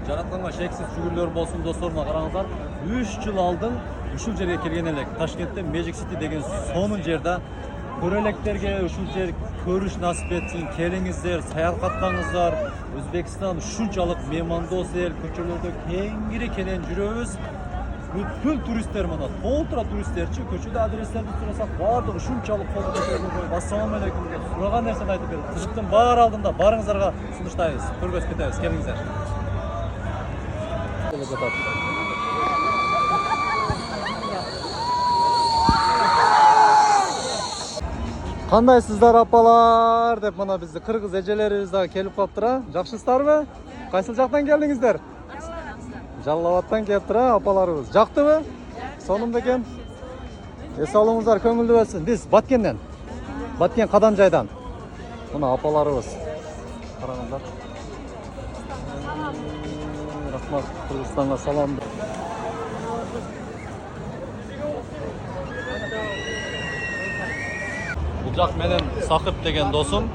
Жаратканга шексиз шүгүрлөр болсун досторум, караңыздар. 3 жыл алдын ушул жерге келген элек. Ташкентте Magic City деген сонун жерде көрөлектерге ушул жер көрүш насип этсин. Келиңиздер, саякаттаңыздар. Өзбекстан ушунчалык меймандос эл, көчөлөрдө кеңири кенен жүрөбүз. Бүткүл туристтер мына, толтура туристтерчи, көчөдө адрестерди сурасак, баардыгы ушунчалык колдо көтөрүлүп коюп, ассаламу алейкум деп сураган нерсени айтып берет. Кызыктын баары алдында барыңыздарга сунуштайбыз. Көргөзүп кетебиз, келиңиздер. Кандайсыздар апалар деп мына бизди кыргыз эжелерибиз дагы келип калыптыр а. Жакшысыздарбы? Кайсыл жактан келдиңиздер? Жалал Абадтан келиптир а апаларыбыз. Жактыбы? Сонун бекен. Эс алыңыздар көңүлдүү болсун. Биз Баткенден. Баткен Кадан жайдан. Мына апаларыбыз. Караңыздар. Рахмат, Кыргызстанга салам. Бул жак менен Сакып деген досум.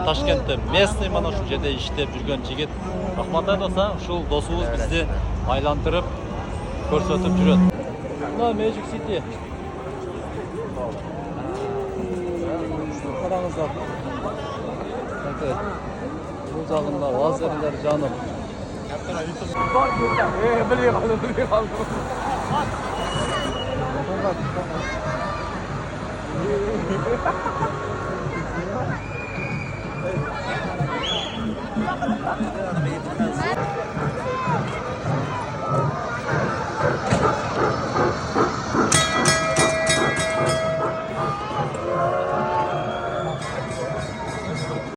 Ташкентте местный мана ушул жерде иштеп жүргөн жигит. Рахмат айдаса, ушул досубуз бизди айлантырып көрсөтүп жүрөт. Мына Magic City. Караңыздар. Бул жагында лазерлер жанып. Биле калдым.